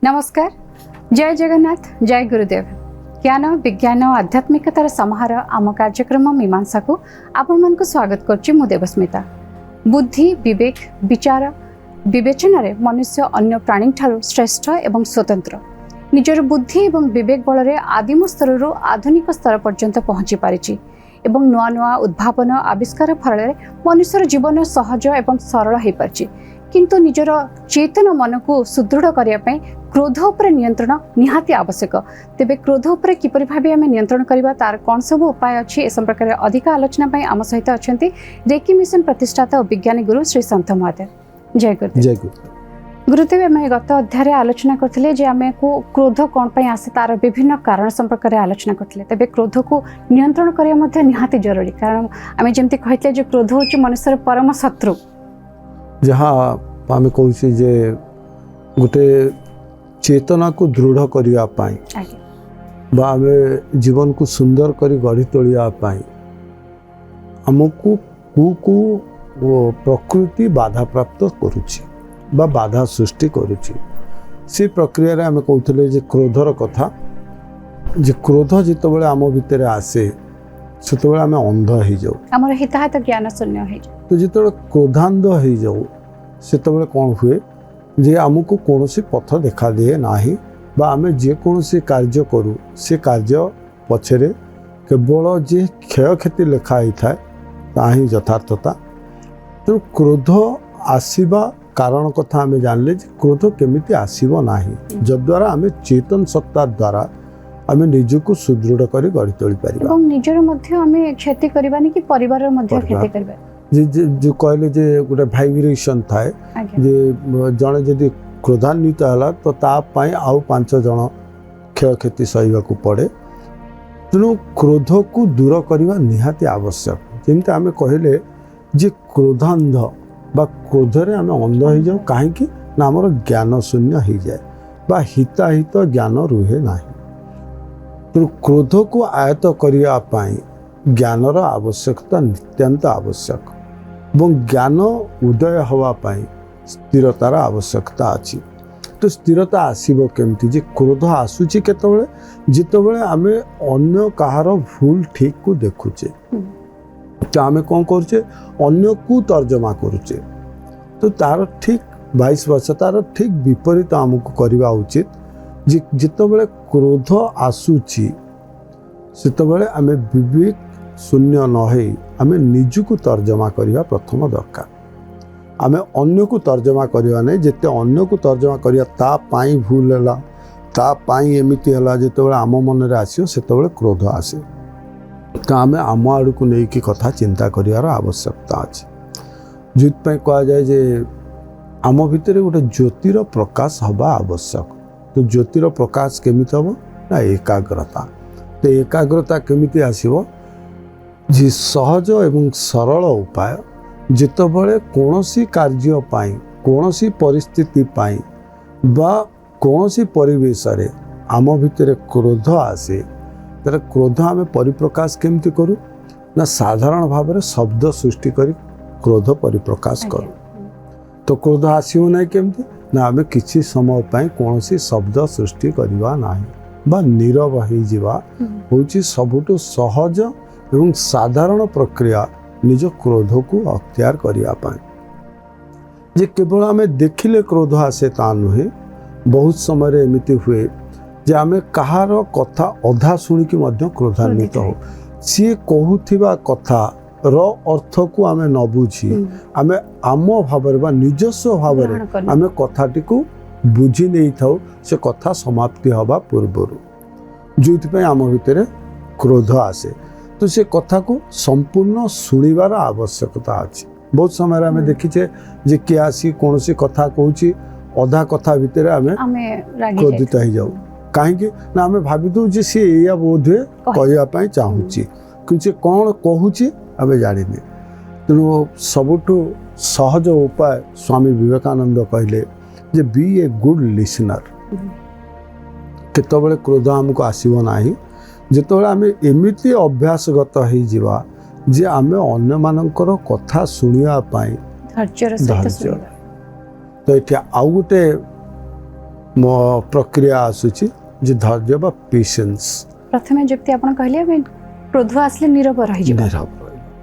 नमस्कार, जय जगन्नाथ, जय गुरुदेव। ज्ञान विज्ञान और आध्यात्मिकतार समाहार आम कार्यक्रम मीमांसा को आपण मन को स्वागत करछि मु देवस्मिता। बुद्धि, विवेक, विचार, विवेचन रे मनुष्य अन्य प्राणी ठारू श्रेष्ठ एवं स्वतंत्र। निजर बुद्धि एवं विवेक बल रे आदिम स्तर आधुनिक स्तर पर्यंत पहुंची पारिछि एवं नुआ नुआ उद्भावन आविष्कार फल मनुष्यर जीवन सहज एवं सरल हो पारिछि। किंतु निजर चेतन मन को सुदृढ़ करने क्रोध उपर नियंत्रण निहाती आवश्यक। तेबे क्रोध उपर किपरि भाबे आमे नियंत्रण करबा तार कोन सब उपाय अछि ए संपर्क में अधिक आलोचना पई आम सहित अछंती रेकी मिशन प्रतिष्ठाता और विज्ञानी गुरु श्री संत महादेव। जय गुरुदेव। जय गुरुदेव। गुरुदेव आमे गत अध्याय आलोचना करथिले जे आमे को क्रोध कोन पई आसे तार विभिन्न कारण संपर्क में आलोचना करथिले। तेबे क्रोध को नियंत्रण करिया मध्ये निहाती जरूरी, कारण आमे जेमति कहितले जे क्रोध होछि मनुष्यर परम शत्रु। जहाँ आम कहूँ जे गोटे चेतना को दृढ़ करने आम जीवन को सुंदर कर गढ़ी तोलिया आमको कु प्रकृति बाधा प्राप्त करुच्ची बा बाधा सृष्टि करुच्ची। से प्रक्रिया रे आम कहते जे क्रोधर कथा, जे क्रोध जिते आम भितर आसे से आम अंध हो जाऊ, आमर हिताहित ज्ञान शून्य हो जाऊ। तो जिते क्रोधांध हो जाऊ से कौन हुए जे आमको कौन सी पथ देखा दिए ना बा आम जेकोसी कार्य करूँ से कार्य पछरे केवल जे क्षयक्षति लिखाई थाए ताही यथार्थता। तेणु क्रोध आसवा कारण कथा आम जानले क्रोध केमिति आसीबो नाही, जद्वारा आम चेतन सत्ता द्वारा आम निजको सुदृढ़ कर गढ़ी तोली पारिबा एवं निजर मध्य आम क्षति करबानी कि परिवार मध्य क्षति करबा। जो कहले जे गोटे भाइब्रेशन थाए जे जड़े जदि क्रोधान्वित है तो तापाई आउ 5 जन क्षयक्षति सहवाक पड़े। तेणु क्रोध को दूर करने निहाती आवश्यक। जमी आम कहले जे क्रोधांध बा क्रोधरे आम अंध हो जाऊ कहीं ना आमर ज्ञान शून्य हो जाए बा हिताहित ज्ञान रुहे ना। तेणु क्रोध को आयत्त करने ज्ञानर आवश्यकता नित्यांत आवश्यक और ज्ञान उदय होवाई स्थिरतार आवश्यकता अच्छी। तो स्थिरता आसब केमती जे क्रोध आसूची केतबेले जितेबेले आम अन्य कहार भूल ठीक को देखुचे तो आम कौन करुचे अन्य को तर्जमा करुचे, तो तार ठीक 22 वर्ष तार ठीक विपरीत आमको करवा उचित। जितेबेले क्रोध आसूची सेतेबेले आम विवेक शून्य न आम निजको तर्जमा करवा प्रथम दरकार। आम अन्य को तर्जमा करवा नहीं, जिते अन्य को तर्जमा करवा तापाई भूल है तापाई एमती है जितेबाला आम मन में आसो से क्रोध आसे। तो आम आम आड़ को लेकिन कथा चिंता करार आवश्यकता अच्छे। जो कहुए जे आम भितर गोटे ज्योतिर प्रकाश हवा आवश्यक। तो ज्योतिर प्रकाश केमिति हम ना एकाग्रता। तो एकाग्रता केमिति आसीबो जी सहज एवं सरल उपाय जितेबाला कौनसी कार्य पाई कौनसी परिस्थिति पाई बा कौनसी परिवेश रे आम भितर क्रोध आसे तर क्रोध आम परिप्रकाश केमती करूँ ना साधारण भाव में शब्द सृष्टि कर क्रोध परिप्रकाश करूँ। तो क्रोध आसो ना केमती ना आम किसी समय पाई कौनसी शब्द सृष्टि करवा ना बा नीरव हो जावा होची सबुठु सहज एवं साधारण प्रक्रिया निज क्रोध को अख्तियार करने जे केवल आम देखिले क्रोध आसे ता नुहे। बहुत समय एमती हुए जे आम कहार कथा अधा शुणिकी क्रोधान्वित हो सी कहूथिबा कथा रो अर्थ को आम न बुझी आम आम भाव निजस्व भाव आम कथाटी को बुझी नहीं था से कथा समाप्ति हवा पूर्वर जो आम भितर क्रोध आसे। तो से कथा को संपूर्ण शुणिबार आवश्यकता अच्छी। बहुत समय आम देखीचे जे किए आसी कौन सी कथा कहूँ अधा कथा भितर आम क्रोधित हो जाऊ कहीं ना आम भावी दू जे सी या बोध हुए कहवाई चाहूँगी कि कौन कहूँ आम जानी। तेणु सबुठु सहज उपाय स्वामी विवेकानंद कहले जे बी ए गुड लिसनर। केतबेले क्रोध आमको आसब ना जितेबाला आम एमती अभ्यासगत हो जे आम अन्य मानकर कथा शुणा धैर्य। तो ये आउ गोटे प्रक्रिया आसुची जे धैर्य बा पेशेंस प्रथमे जप्ति आपण कहले हम क्रोध आसले नीरव रहि जिबा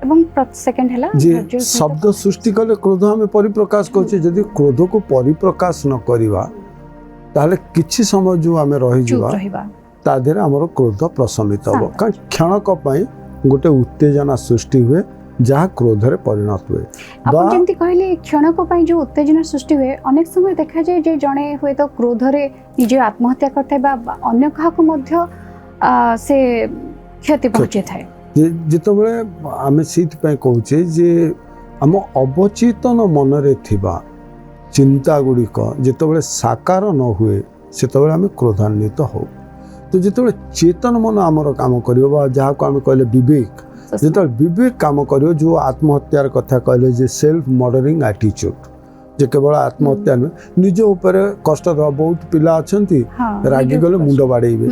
एवं सेकंड हला जे शब्द सृष्टि कले क्रोध हमें परिप्रकाश करछे जदि क्रोध को परिप्रकाश न करिवा ताले किछि समय जो हमें रहि जिबा ता देरे हमर क्रोध प्रशमित हो कारण क्षणक पई गोटे उत्तेजना सृष्टि हुए जहाँ क्रोध रे परिणत हुए आपण जेंति कहले क्षणक पई जो उत्तेजना सृष्टि हुए अनेक समय देखा जाय जे जणे होय तो क्रोध रे निजे आत्महत्या करथाय बा अन्य काहा को मध्य से क्षति पहुंचे थाए जिते बळे आमे सीट पे कहूचे जे हम अवचेतन मन रे थिबा चिंता गुड़िक जिते बळे साकार न हुए सेते बळे आमे क्रोधान्वित हो तो जिते बळे चेतन मन हमर काम करियो बा जहाँ को आमे कहले विवेक जिते विवेक काम करियो जो आत्महत्यार कथा कहले जे सेल्फ मर्डरिंग एटीट्यूड जे केवल आत्महत्या न निज ऊपर कष्ट दवा बहुत पिला अछंती रागी गले मुंड बाड़ेबे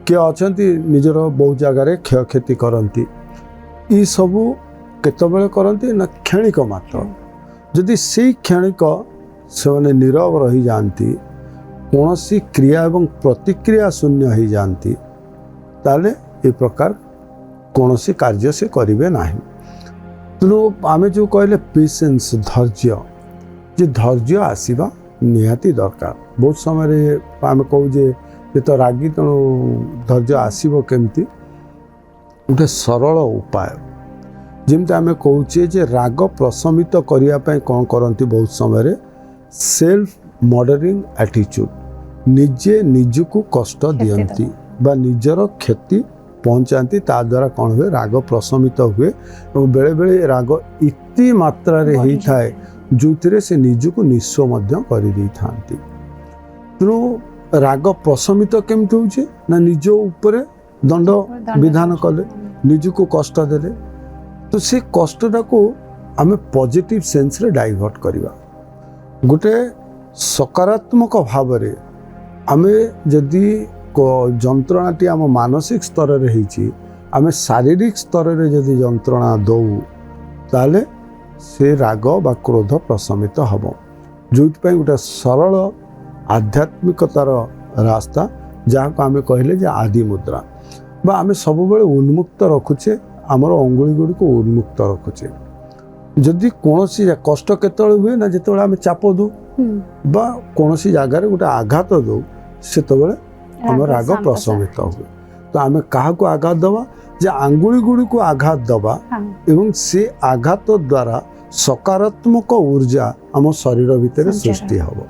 के अछंती निजर बहुत जगह रे क्षयक्षति करंती ई सबु केतबेले करंती ना क्षणिक मात्र जदि से क्षणिक से नीरव रही जानती कौनसी क्रिया एवं प्रतिक्रिया शून्य हो जानती ताले ए प्रकार कौनसी कार्य से करिवे नाही तेणु आमे जो कहले पेशेंस धैर्य जे धैर्य आसीबा निहाती दरकार बहुत समय आमे कहू जे तो रागी तेणु धैर्य आसीबो केमती गोटे सरल उपाय जेमती आमे कहूचे जे राग प्रशमित करिया पय कोन करंती बहुत समय सेल्फ मर्डरिंग एटीट्यूड निजे निजको कष्ट दियंती बा निजर क्षति पहुंचाती ता द्वारा कौन हुए राग प्रशमित हुए और बेले बेले राग इति मात्रा रे ही थाए जो से निजको निस्व मध्य करि दै थांती तेणु राग प्रशमित केमती होचे ना निज ऊपर दंड विधान कले निजको कष्ट देले तो से कष्टटा को आमे पॉजिटिव सेंस रे डाइवर्ट करिवा गोटे सकारात्मक भाव रे आमे जदि जंत्रणाटी आम मानसिक स्तर रे होइछि आमे शारीरिक स्तर रे जदि जंत्रणा दौ ताले से राग बा क्रोध प्रशमित हब जो गोटे सरल आध्यात्मिकतार रास्ता जहाँ को आमे कहले जे आदि मुद्रा बा आमे सब बेले उन्मुक्त रखुचे आमर अंगुली गुड़ी को उन्मुक्त रखुचे जदि कौनसी कष्ट केतବେଳେ हुए ना जेतବେଳେ आमे चाप दो बा कौनसी जगार गोटे आघात दो सेतବେଳେ आम राग प्रशमित हुए तो आमे कहा को आघात दबा जे आंगुली गुड़ी को आघात दबा एवं से आघात द्वारा सकारात्मक ऊर्जा आम शरीर भितर सृष्टि हब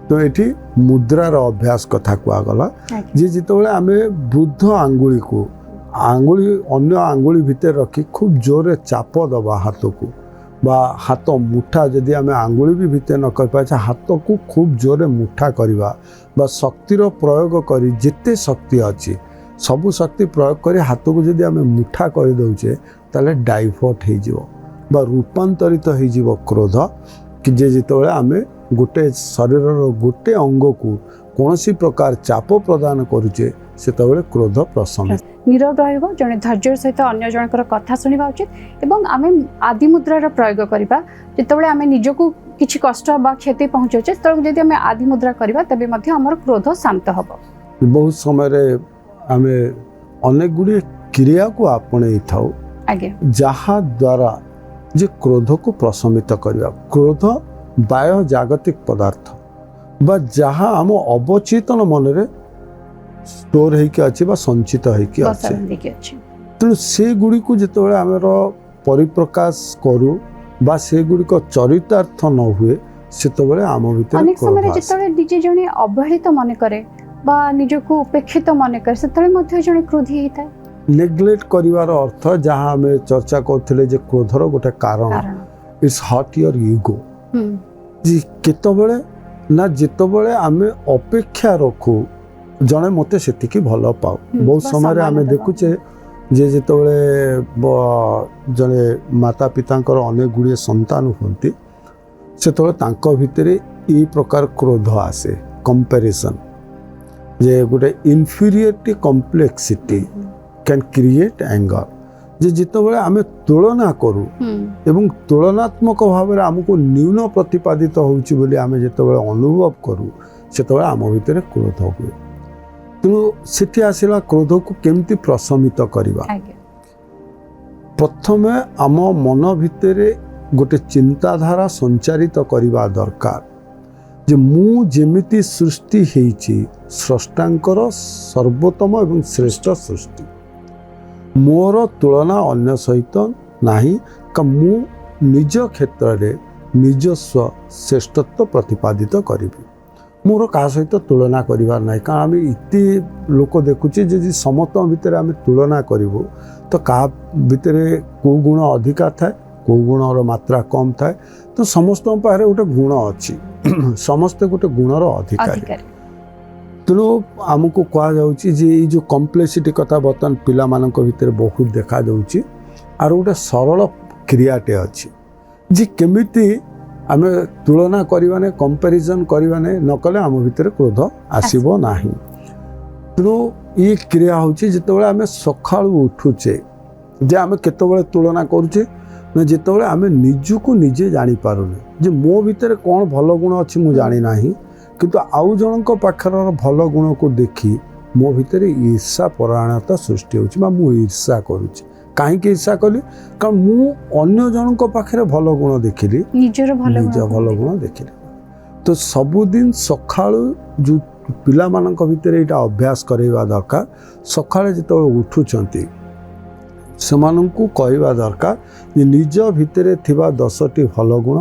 तो ये मुद्रार अभ्यास कथा कहगला जे जितेबाला आमे बुद्ध आंगुली को आंगुली अन्य आंगुली भितर रखी खूब जोरे चाप दबा हाथ को बा हाथ मुठा जदि आमे आंगुली भी भितर न कर पाए हाथ को खूब जोरे मुठा करवा बा शक्तिर प्रयोग करी जिते शक्ति अच्छी सबु शक्ति प्रयोग करी हाथ को जदि आमे मुठा कर दउचे ताले डाइवर्ट हो जिवो बा रूपांतरित हो जिवो क्रोध कि जे जितेबाला आमे गोटे शरीर गोटे अंग को कौनसी प्रकार चाप प्रदान करुचे सेतबेले क्रोध प्रशमित नीरव रहिबो जने धैर्य सहित अन्य जनकर कथा सुनिबा उचित एवं आमे आदि मुद्रार प्रयोग करिबा जेतबेले आमे निजको किछि कष्ट बा क्षति पहुंचोचे त जदि आमे आदि मुद्रा करिबा तबे मध्ये हमर क्रोध शांत हबो बहुत समय रे आमे अनेक गुडी क्रिया को आपणे थाउ आगे जहा द्वारा जे क्रोध को प्रशमित करिबा क्रोध बाह्य जागतिक पदार्थ बा जहा हम अवचेतन मन रे स्टोर होइके अछि बा संचित होइके अछि तेणु से गुड़ी को जिते आमर परिप्रकाश करू बा से गुड़ी को चरितार्थ न हुए सेतबेले आम भितर अनेक समय जिते निजे जने अवहेलित मन करे बा निजको उपेक्षित मन करे सेतबेले मध्ये जने क्रोधी हेता नेग्लेक्ट करिवार अर्थ जहाँ आम चर्चा करथिले जे क्रोधर गोटे कारण इट्स हर्ट योर ईगो जी केतबेले ना जितेबेले आमे अपेक्षा रखू जड़े मत से भल पाओ बहुत समय आम देखुचे जे जितेबेले जड़े माता पिता अनेक गुड़िए संतान होती से भितर ये प्रकार क्रोध आसे कंपैरिजन जे गोटे inferiority complexity can create anger जे जितेबेले आम तुलना करूँ एवं तुलनात्मक भाव में आमको न्यून प्रतिपादित होउछि बोली आमे जितेबेले अनुभव करूँ ସେତେବେଳେ ଆମ ଭିତରେ କ୍ରୋଧ ହୁଏ। ତେଣୁ ସେଠି ଆସିଲା କ୍ରୋଧକୁ କେମିତି ପ୍ରଶମିତ କରିବା। ଆଜ୍ଞା ପ୍ରଥମେ ଆମ ମନ ଭିତରେ ଗୋଟେ ଚିନ୍ତାଧାରା ସଞ୍ଚାରିତ କରିବା ଦରକାର ଯେ ମୁଁ ଯେମିତି ସୃଷ୍ଟି ହେଇଛି ସ୍ରଷ୍ଟାଙ୍କର ସର୍ବୋତ୍ତମ ଏବଂ ଶ୍ରେଷ୍ଠ ସୃଷ୍ଟି, ମୋର ତୁଳନା ଅନ୍ୟ ସହିତ ନାହିଁ। ମୁଁ ନିଜ କ୍ଷେତ୍ରରେ ନିଜସ୍ୱ ଶ୍ରେଷ୍ଠତ୍ୱ ପ୍ରତିପାଦିତ କରିବି, ମୋର କାହା ସହିତ ତୁଳନା କରିବାର ନାହିଁ। କାରଣ ଆମେ ଏତେ ଲୋକ ଦେଖୁଛେ ଯଦି ସମସ୍ତଙ୍କ ଭିତରେ ଆମେ ତୁଳନା କରିବୁ ତ କାହା ଭିତରେ କେଉଁ ଗୁଣ ଅଧିକା ଥାଏ, କେଉଁ ଗୁଣର ମାତ୍ରା କମ୍ ଥାଏ। ତ ସମସ୍ତଙ୍କ ପାଖରେ ଗୋଟେ ଗୁଣ ଅଛି, ସମସ୍ତେ ଗୋଟେ ଗୁଣର ଅଧିକାରୀ। ତେଣୁ ଆମକୁ କୁହାଯାଉଛି ଯେ ଏଇ ଯେଉଁ କମ୍ପ୍ଲେକ୍ସିଟି କଥା ବର୍ତ୍ତମାନ ପିଲାମାନଙ୍କ ଭିତରେ ବହୁତ ଦେଖାଯାଉଛି। ଆର ଗୋଟେ ସରଳ କ୍ରିୟାଟେ ଅଛି ଯେ କେମିତି ଆମେ ତୁଳନା କରିବାନେ, କମ୍ପାରିଜନ୍ କରିବାନେ, ନ କଲେ ଆମ ଭିତରେ କ୍ରୋଧ ଆସିବ ନାହିଁ। ତେଣୁ ଏ କ୍ରିୟା ହେଉଛି ଯେତେବେଳେ ଆମେ ସକାଳୁ ଉଠୁଛେ ଯେ ଆମେ କେତେବେଳେ ତୁଳନା କରୁଛେ ନା ଯେତେବେଳେ ଆମେ ନିଜକୁ ନିଜେ ଜାଣିପାରୁନେ ଯେ ମୋ ଭିତରେ କ'ଣ ଭଲ ଗୁଣ ଅଛି ମୁଁ ଜାଣିନାହିଁ, କିନ୍ତୁ ଆଉ ଜଣଙ୍କ ପାଖର ଭଲ ଗୁଣକୁ ଦେଖି ମୋ ଭିତରେ ଈର୍ଷା ପରାୟଣତା ସୃଷ୍ଟି ହେଉଛି ବା ମୁଁ ଈର୍ଷା କରୁଛି। କାହିଁକି ଈର୍ଷା କଲି? କାରଣ ମୁଁ ଅନ୍ୟ ଜଣଙ୍କ ପାଖରେ ଭଲ ଗୁଣ ଦେଖିଲି, ନିଜ ଭଲ ଗୁଣ ଦେଖିଲି। ତ ସବୁଦିନ ସକାଳୁ ଯେଉଁ ପିଲାମାନଙ୍କ ଭିତରେ ଏଇଟା ଅଭ୍ୟାସ କରାଇବା ଦରକାର। ସକାଳେ ଯେତେବେଳେ ଉଠୁଛନ୍ତି ସେମାନଙ୍କୁ କହିବା ଦରକାର ଯେ ନିଜ ଭିତରେ ଥିବା 10ଟି ଭଲ ଗୁଣ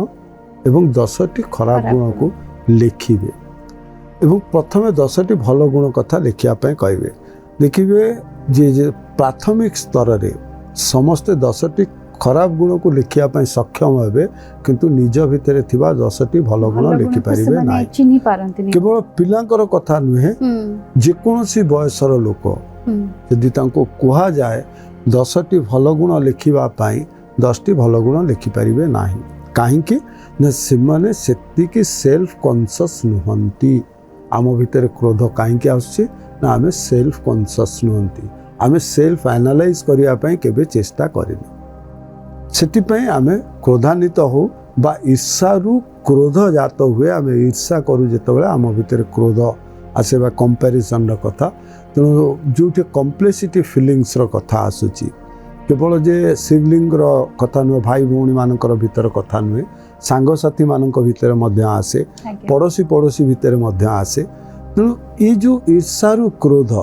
ଏବଂ 10ଟି ଖରାପ ଗୁଣକୁ ଲେଖିବେ ଏବଂ ପ୍ରଥମେ 10ଟି ଭଲ ଗୁଣ କଥା ଲେଖିବା ପାଇଁ କହିବେ। ଦେଖିବେ ଯେ ପ୍ରାଥମିକ ସ୍ତରରେ ସମସ୍ତେ 10ଟି ଖରାପ ଗୁଣକୁ ଲେଖିବା ପାଇଁ ସକ୍ଷମ ହେବେ, କିନ୍ତୁ ନିଜ ଭିତରେ ଥିବା 10ଟି ଭଲ ଗୁଣ ଲେଖିପାରିବେ ନାହିଁ। କେବଳ ପିଲାଙ୍କର କଥା ନୁହେଁ, ଯେକୌଣସି ବୟସର ଲୋକ ଯଦି ତାଙ୍କୁ କୁହାଯାଏ 10ଟି ଭଲ ଗୁଣ ଲେଖିବା ପାଇଁ 10ଟି ଭଲ ଗୁଣ ଲେଖିପାରିବେ ନାହିଁ। କାହିଁକି ନା ସେମାନେ ସେତିକି ସେଲ୍ଫ କନସିୟସ୍ ନୁହନ୍ତି। ଆମ ଭିତରେ କ୍ରୋଧ କାହିଁକି ଆସୁଛି ନା ଆମେ ସେଲ୍ଫ କନସିୟସ୍ ନୁହନ୍ତି, ଆମେ ସେଲ୍ଫ ଆନାଲାଇଜ୍ କରିବା ପାଇଁ କେବେ ଚେଷ୍ଟା କରିନି। ସେଥିପାଇଁ ଆମେ କ୍ରୋଧାନ୍ୱିତ ହଉ ବା ଈର୍ଷାରୁ କ୍ରୋଧ ଜାତ ହୁଏ। ଆମେ ଈର୍ଷା କରୁ ଯେତେବେଳେ ଆମ ଭିତରେ କ୍ରୋଧ ଆସେ ବା କମ୍ପାରିଜନ୍ର କଥା। ତେଣୁ ଯେଉଁଠି କମ୍ପ୍ଲେକ୍ସିଟି ଫିଲିଙ୍ଗସର କଥା ଆସୁଛି, କେବଳ ଯେ ସିବଲିଙ୍ଗର କଥା ନୁହେଁ, ଭାଇ ଭଉଣୀମାନଙ୍କର ଭିତର କଥା ନୁହେଁ, ସାଙ୍ଗସାଥିମାନଙ୍କ ଭିତରେ ମଧ୍ୟ ଆସେ, ପଡ଼ୋଶୀ ଭିତରେ ମଧ୍ୟ ଆସେ। ତେଣୁ ଏଇ ଯେଉଁ ଈର୍ଷାରୁ କ୍ରୋଧ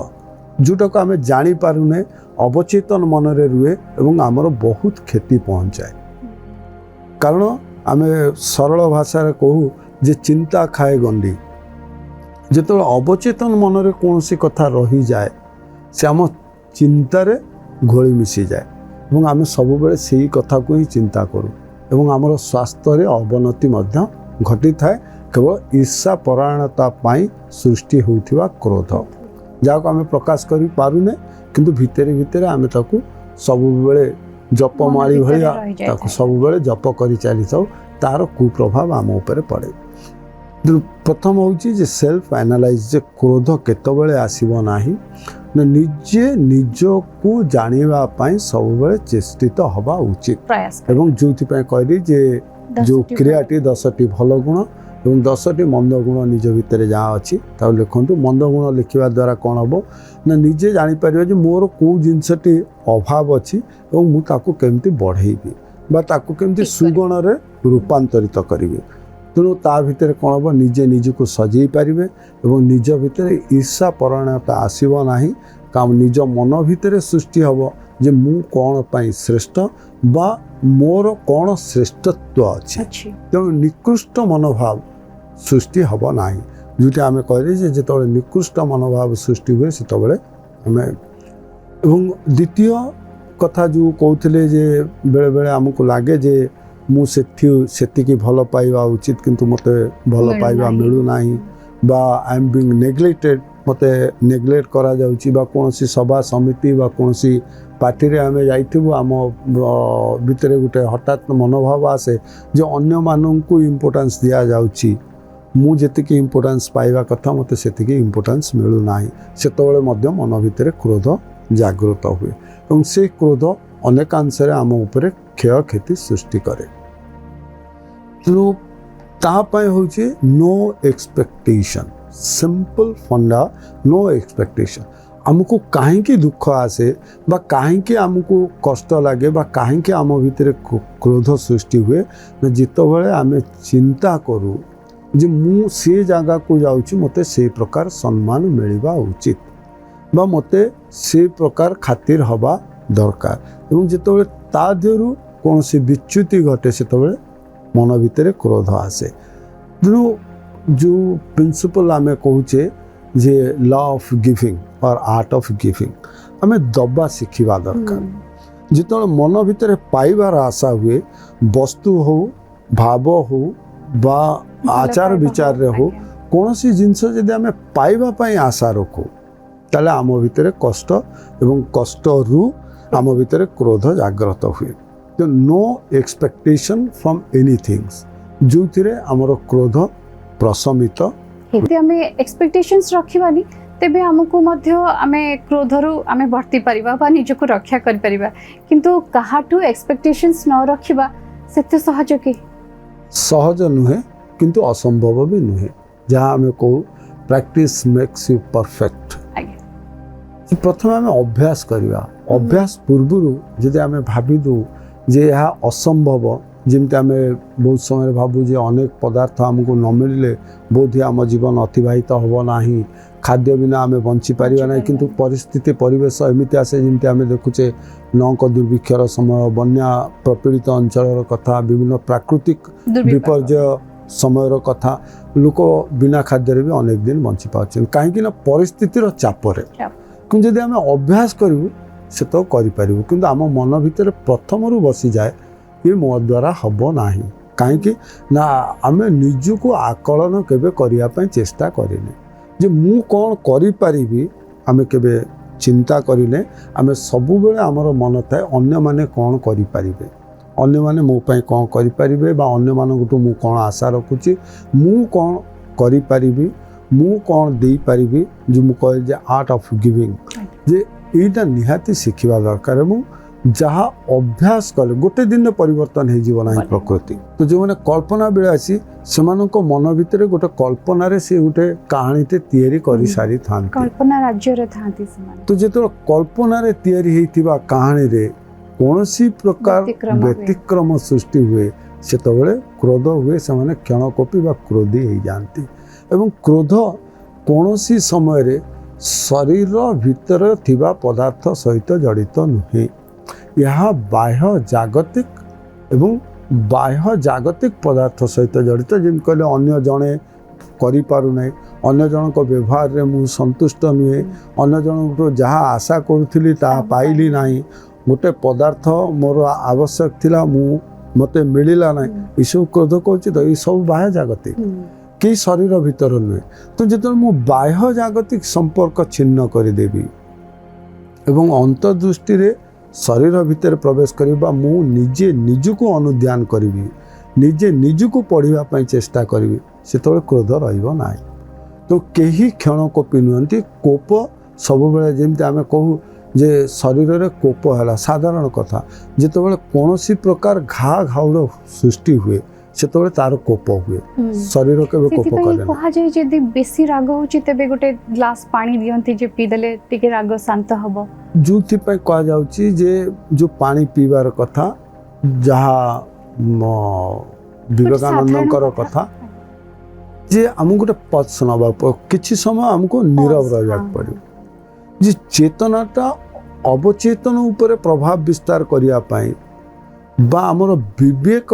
ଯେଉଁଟାକୁ ଆମେ ଜାଣିପାରୁନେ ଅବଚେତନ ମନରେ ରୁହେ ଏବଂ ଆମର ବହୁତ କ୍ଷତି ପହଞ୍ଚାଏ। କାରଣ ଆମେ ସରଳ ଭାଷାରେ କହୁ ଯେ ଚିନ୍ତା ଖାଏ ଗଣ୍ଡି। ଯେତେବେଳେ ଅବଚେତନ ମନରେ କୌଣସି କଥା ରହିଯାଏ ସେ ଆମ ଚିନ୍ତାରେ ଘୋଳି ମିଶିଯାଏ ଏବଂ ଆମେ ସବୁବେଳେ ସେଇ କଥାକୁ ହିଁ ଚିନ୍ତା କରୁ ଏବଂ ଆମର ସ୍ୱାସ୍ଥ୍ୟରେ ଅବନତି ମଧ୍ୟ ଘଟିଥାଏ, କେବଳ ଈର୍ଷା ପରାୟଣତା ପାଇଁ ସୃଷ୍ଟି ହେଉଥିବା କ୍ରୋଧ, ଯାହାକୁ ଆମେ ପ୍ରକାଶ କରିପାରୁନେ, କିନ୍ତୁ ଭିତରେ ଭିତରେ ଆମେ ତାକୁ ସବୁବେଳେ ଜପମାଳି ଭଳିଆ ତାକୁ ସବୁବେଳେ ଜପ କରି ଚାଲିଥାଉ। ତାର କୁପ୍ରଭାବ ଆମ ଉପରେ ପଡ଼େ। ପ୍ରଥମ ହେଉଛି ଯେ ସେଲ୍ଫ ଆନାଲାଇଜ୍, ଯେ କ୍ରୋଧ କେତେବେଳେ ଆସିବ ନାହିଁ ନା ନିଜେ ନିଜକୁ ଜାଣିବା ପାଇଁ ସବୁବେଳେ ଚେଷ୍ଟିତ ହେବା ଉଚିତ। ଏବଂ ଯେଉଁଥିପାଇଁ କହିଲି ଯେ ଯେଉଁ କ୍ରିୟାଟି 10ଟି ଭଲ ଗୁଣ ଏବଂ 10ଟି ମନ୍ଦ ଗୁଣ ନିଜ ଭିତରେ ଯାହା ଅଛି ତାକୁ ଲେଖନ୍ତୁ। ମନ୍ଦ ଗୁଣ ଲେଖିବା ଦ୍ୱାରା କ'ଣ ହେବ ନା ନିଜେ ଜାଣିପାରିବେ ଯେ ମୋର କେଉଁ ଜିନିଷଟି ଅଭାବ ଅଛି ଏବଂ ମୁଁ ତାକୁ କେମିତି ବଢ଼େଇବି ବା ତାକୁ କେମିତି ସୁଗୁଣରେ ରୂପାନ୍ତରିତ କରିବି। ତେଣୁ ତା ଭିତରେ କ'ଣ ହେବ, ନିଜେ ନିଜକୁ ସଜେଇ ପାରିବେ ଏବଂ ନିଜ ଭିତରେ ଈର୍ଷା ପରାୟଣତା ଆସିବ ନାହିଁ। କାରଣ ନିଜ ମନ ଭିତରେ ସୃଷ୍ଟି ହେବ ଯେ ମୁଁ କ'ଣ ପାଇଁ ଶ୍ରେଷ୍ଠ ବା ମୋର କ'ଣ ଶ୍ରେଷ୍ଠତ୍ୱ ଅଛି। ତେଣୁ ନିକୃଷ୍ଟ ମନୋଭାବ ସୃଷ୍ଟି ହେବ ନାହିଁ। ଯେଉଁଠି ଆମେ କହିଲେ ଯେ ଯେତେବେଳେ ନିକୃଷ୍ଟ ମନୋଭାବ ସୃଷ୍ଟି ହୁଏ ସେତେବେଳେ ଆମେ। ଏବଂ ଦ୍ୱିତୀୟ କଥା ଯେଉଁ କହୁଥିଲେ ଯେ ବେଳେବେଳେ ଆମକୁ ଲାଗେ ଯେ ମୁଁ ସେତିକି ଭଲ ପାଇବା ଉଚିତ କିନ୍ତୁ ମୋତେ ଭଲ ପାଇବା ମିଳୁନାହିଁ ବା ଆଇ ଏମ୍ ବିଙ୍ଗ ନେଗ୍ଲେକ୍ଟେଡ୍, ମୋତେ ନେଗ୍ଲେକ୍ଟ କରାଯାଉଛି। ବା କୌଣସି ସଭା ସମିତି ବା କୌଣସି ପାର୍ଟିରେ ଆମେ ଯାଇଥିବୁ, ଆମ ଭିତରେ ଗୋଟେ ହଠାତ୍ ମନୋଭାବ ଆସେ ଯେ ଅନ୍ୟମାନଙ୍କୁ ଇମ୍ପୋର୍ଟାନ୍ସ ଦିଆଯାଉଛି, ମୁଁ ଯେତିକି ଇମ୍ପୋର୍ଟାନ୍ସ ପାଇବା କଥା ମୋତେ ସେତିକି ଇମ୍ପୋର୍ଟାନ୍ସ ମିଳୁନାହିଁ। ସେତେବେଳେ ମଧ୍ୟ ମନ ଭିତରେ କ୍ରୋଧ ଜାଗୃତ ହୁଏ ଏବଂ ସେ କ୍ରୋଧ ଅନେକାଂଶରେ ଆମ ଉପରେ କ୍ଷୟକ୍ଷତି ସୃଷ୍ଟି କରେ। ତେଣୁ ତା ପାଇଁ ହେଉଛି ନୋ ଏକ୍ସପେକ୍ଟେସନ୍। सिंपल फंडा नो एक्सपेक्टेशन आमको कहीं दुख आसे बा कहीं आमको कष्ट लगे बा कहीं आम भितर क्रोध सृष्टि हुए ना जितेबाला आम चिंता करूँ जे मु से जगह को जाऊँ मते से प्रकार सम्मान मिलवा उचित बा मते से प्रकार खातिर हवा दरकार एवं जितेबाला ता देहरु कौन से विच्युति घटे से मन भितर क्रोध आसे तेणु जो प्रिंसिपल आम कहूचे जे लॉ ऑफ गिविंग और आर्ट ऑफ गिविंग आम दबा शिखा दरकार जिते मन भितर पाइबार आशा हुए वस्तु हो भाव हो बा आचार विचार रे हो कौन सी जिनस जदि आम पाइबा आशा रखू ताले आम भितर कष्ट एवं कष्ट रु आम भितर क्रोध जागृत हुए तो नो एक्सपेक्टेशन फ्रॉम एनीथिंग्स जो थिरे आमर क्रोध प्रशमित यदि आमे एक्सपेक्टेशंस रखिबानी तेबे हमको मध्य आमे क्रोधरु आमे वर्ती परिबा बा निजको रक्षा करि परिबा किंतु काहाटू एक्सपेक्टेशंस न रखिबा सेते सहज कि सहज नुहे किंतु असंभव भी नुहे जहाँ आमे को प्रैक्टिस मेक्स यू परफेक्ट प्रथम आमे अभ्यास करिबा अभ्यास पूर्वरु जदि आमे भाबी दु जे यह असंभव जमती आम बहुत समय भावु जे अनेक पदार्थ आमको न मिले बोध आम जीवन अतिवाहित हम ना खाद्य बिना आम बंची पारिबा ना किंतु परिस्थिति परिवेश एमती आसे जमती आम देखुचे नौक दुर्भिक्षर समय बन्या प्रपीड़ित अंचल कथा विभिन्न प्राकृतिक विपर्यय समय कथा लोक बिना खाद्य भी अनेक दिन बंची पाचे कहीं परिस्थितिर चापर कि जदि आम अभ्यास करूँ से तो करूँ कि आम मन भितर प्रथम बसी जाए ये मो द्वारा हम ना कहीं ना आम निजको आकलन केबे करने चेष्टा करें जे मु कौन करी आम केबे चिंता करें आम सबु बेले आमर मन थाए अन्य माने कौन करें अन्य माने मो पाई कौन करें बा अन्य मानकटू मु कौन आशा रखुची मु कौन करी मु कौन दे पारिबी जो मु कहे जे आर्ट ऑफ गिविंग जे एटा निहाती शिखिबा दरकार मु जहाँ अभ्यास कले गोटे दिन परिवर्तन हो जीवन ही प्रकृति तो जो मैंने कल्पना बेले आसी से मन भितर गोटे कल्पना से गोटे कहानीटे तैयारी कर सारी था कल्पना राज्य रे थांती तो जो कल्पना रे तैयारी होइतिबा कहानी रे कौनसी प्रकार व्यतिक्रम सृष्टि हुए से क्रोध हुए से माने क्षणकोपी बा क्रोधी हो जाती एवं क्रोध कौनसी समय रे शरीर भितर थिबा पदार्थ सहित जड़ित नुहे यह बाह्य जागतिक एवं बाह्य जागतिक पदार्थ सहित जड़ित जमी कहले अन्य जड़े करें अन्य जन को व्यवहार रे मु संतुष्ट नुहे अन्य जन जहाँ आशा करुली ता पाइली ना गोटे पदार्थ मोर आवश्यक थिला मते मिलला ना यू क्रोध करुच्ची तो ये सब बाह्य जागतिक कि शरीर भीतर नुहे तो जो मु बाह्य जागतिक संपर्क छिन्न करदेवी एवं अंतर्दृष्टि रे शरीर भितर प्रवेश करबा मु निजे निजको अनुध्यान करी निजे निजको पढ़ापी चेष्टा करी से क्रोध रहिबो ना तो कहीं क्षणकोपी नुहंती कोप सब बेले जमती आम कहू जे शरीर रे कोप है साधारण कथा जिते कौन प्रकार घा घाउड़ सृष्टि हुए से तार कोप हुए शरीर के कोप करे जदि बेसी राग होची तबे गोटे ग्लास पानी दियंती जे पी देले टिके राग शांत हबो जोथि पे कहा जाउची जे जो पानी पीबार कथा जहाँ विवेकानंद कथा जे आम गोटे पद सुनाबा किछि समय आमको नीरव रहा पड़ो जे चेतनाटा अवचेतन उपरे प्रभाव विस्तार करिया पाई बा आमर विवेक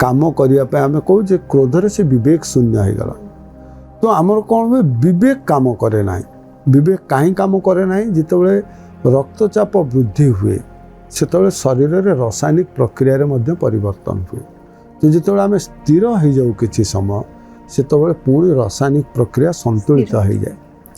काम करने आम कहू जे क्रोधरे से विवेक शून्य हो गला तो आमर कौन हुए विवेक काम करे ना विवेक कहीं काम करे ना जिते रक्तचाप वृद्धि हुए से शरीर में रासायनिक प्रक्रिया रे परिवर्तन हुए तो जिते आम स्थिर हो जाऊ कि समय से पुणी रासायनिक प्रक्रिया संतुलित हो जाए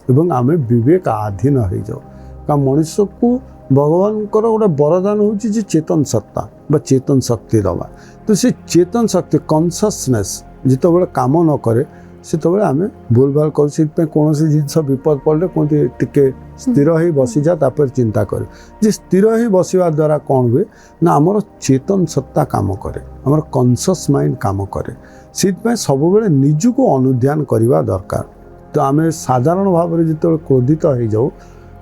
एवं आम विवेक आधीन हो जाऊ का मनुष्य को भगवान गोटे वरदान हूँ चेतन सत्ता बा चेतन शक्ति दवा तो से चेतन शक्ति कॉन्शसनेस जिते काम न करे से आम भूल भाल कर कौन जिनस विपद पड़े कहते टिके स्थिर हो बसी जा तापर चिंता करे जे स्थिर हो बसवा द्वारा कौन हुए ना आमर चेतन सत्ता काम करे आमर कॉन्शस माइंड काम करे से सब निजको अनुध्यान करवा दरकार तो आम साधारण भाव में जो क्रोधित हो जाऊ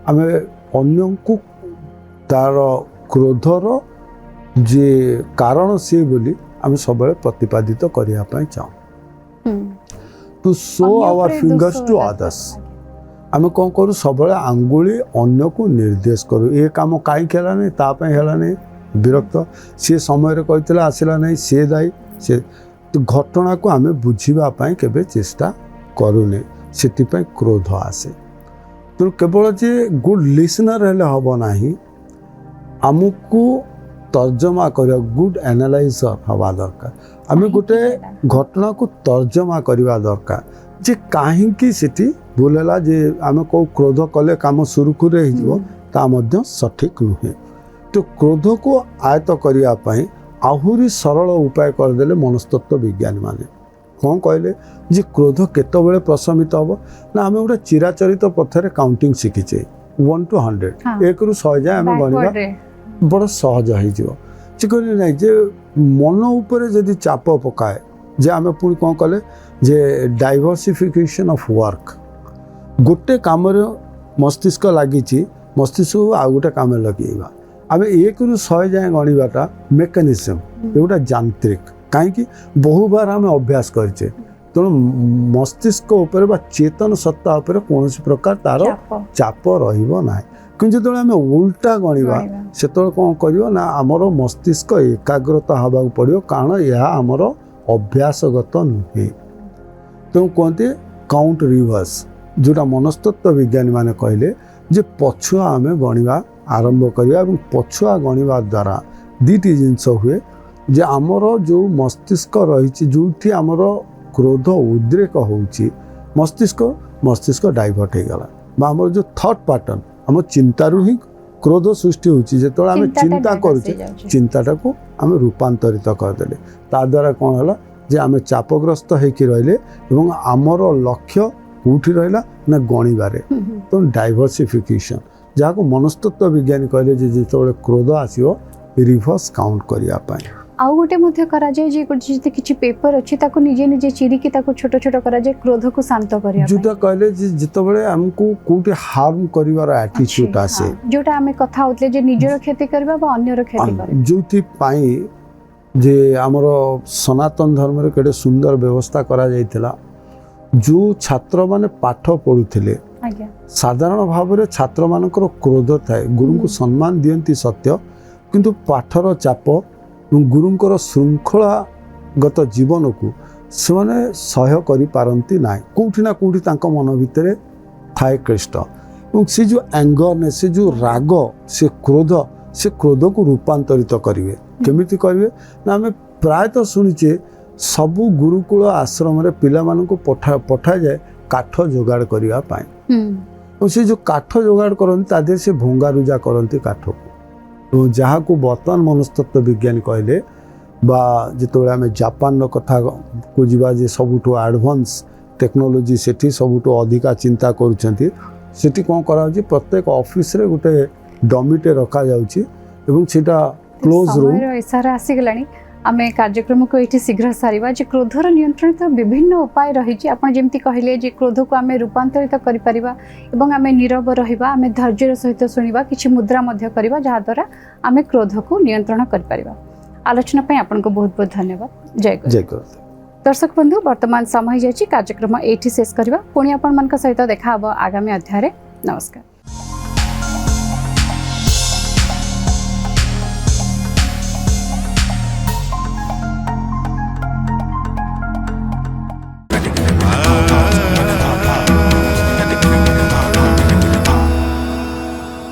आम अन्य को तार क्रोधर जे कारण सी बोली आम सब प्रतिपादित करने चाहूँ to show our fingers to others आम कौन करूँ सब आंगुली अन्य को निर्देश करूँ ये कम कहीं है तापाई है नहीं विरक्त सी समय कहते आसला नहीं सी दायी से तो घटना को आम बुझापी के चेष्टा करूने से क्रोध आसे तो केवल जे गुड लिसनर हेले हम ना आमको तर्जमा कर गुड एनालाइजर हवा दरकार आम गोटे घटना को तर्जमा करवा दरकार जे कहीं से बोलेला जे आम कौ क्रोध कले कम सुरुखुरे हो सठिक नुहे तो क्रोध को आयत्त करने आहुरी सरल उपाय करदे मनस्तत्व विज्ञानी माने कौन कहले जे क्रोध केतबेले प्रशमित हम ना आम गोटे चिराचरित पथर काउंटिंग शिखीचे 1 to 100 एक रु 100 जाए आम गणवा बड़ सहज हो कहले ना जे मन उपर जदि चाप पकाए जे आम पुणी कौन कले जे डाइवर्सिफिकेशन ऑफ वर्क गोटे कम मस्तिष्क लगी मस्तिष्क को आउ गोटे कम लगेगा आम 1 रु 100 जाए गणवाटा मेकानिजम गोटा यांत्रिक कहीं बहु बार आम अभ्यास करचे तेणु मस्तिष्क उपर बा चेतन सत्ता उपर कौन प्रकार तार चाप रहा कि जो आम उल्टा गणवा से कौन कर ना आमर मस्तिष्क एकाग्रता हवा पड़ो कारण यह आमर अभ्यासगत नुहे तेणु कहते काउंट रिवर्स जोटा मनस्तत्व विज्ञानी मैंने कहले जे पछुआ आम गणवा आरंभ करवा पछुआ गणवा द्वारा दीटी जिनस हुए जे आमर जो मस्तिष्क रही जो आमर क्रोध उद्रेक होची मस्तिष्क डाइवर्ट हो गला आमर जो थॉट पैटर्न आम चिंतारू ही क्रोध सृष्टि होची जो आम चिंता करुचे चिंताटा को आम रूपांतरित करदे ता द्वारा कौन है जे आम चापग्रस्त होकर रहिले आमर लक्ष्य कौटी रहा ना गणवे तो डाइवर्सिफिकेशन जहाँ को मनस्तत्व विज्ञानी कहले जो क्रोध आसो रिवर्स काउंट करने आउ गोटे करा जाए जे किछि पेपर अछि ताको निजे निजे चिरिकी ताको छोट छोट करा जाए क्रोध को शांत करिया जोटा कहले जे जितबेले हमको कोटे हार्म करिवार एटीट्यूड आसे जोटा हमें कथा होतले जे निजर क्षति करबा बा अन्यर क्षति करबा जोथि पाई जे हमरो सनातन धर्म रे केडे सुंदर व्यवस्था करा जायतिला जो छात्र माने पाठ पढुथिले साधारण भाव में छात्र मानकर क्रोध थाए गुरु को सम्मान दियंती सत्य किंतु पाठर चाप गुरुंकर श्रृंखलागत जीवन को से सह्य करि ना कोठी ना कोठी तांको मन भितर थाए कृष्ण से जो एंगरनेस से जो राग से क्रोध को रूपांतरित करेंगे केमिति करेंगे ना आम प्रायतः शुणीचे सबु गुरुकुल आश्रम रे पिला मानक पठा जाए काठ जोगाड़ करने से जो काठ जोगाड़ करते से भंगारुजा करती काठ को जहाँ को बर्तमान मनस्तत्व विज्ञानी कहले बा जिते आम जापान कथा को जीवा जे सबुठु एडवांस टेक्नोलोजी सेठी सबुठु अधिका चिंता करुछंती सेठी कौन करा प्रत्येक ऑफिस रे गोटे डमीटे रखा जाउची एवं सेटा क्लोज रूम इशारा आसी गलानी आमे कार्यक्रम को ये शीघ्र सारिबा जे क्रोधर नियंत्रण तो विभिन्न उपाय रही आपन जेमती कहले जे क्रोध को आमे रूपांतरित करि परिबा एवं आमे नीरव रहिबा आमे धैर्यर सहित सुनिबा किछि मुद्रा मध्य करिबा जहा द्वारा आमे क्रोध को नियंत्रण करि परिबा आलोचना पय आपन को बहुत बहुत धन्यवाद जय गुरु दर्शक बंधु वर्तमान समय जायछि कार्यक्रम एठी शेष करबा पुणी आपन मन का सहित देखा हबो आगामी अध्याय रे नमस्कार।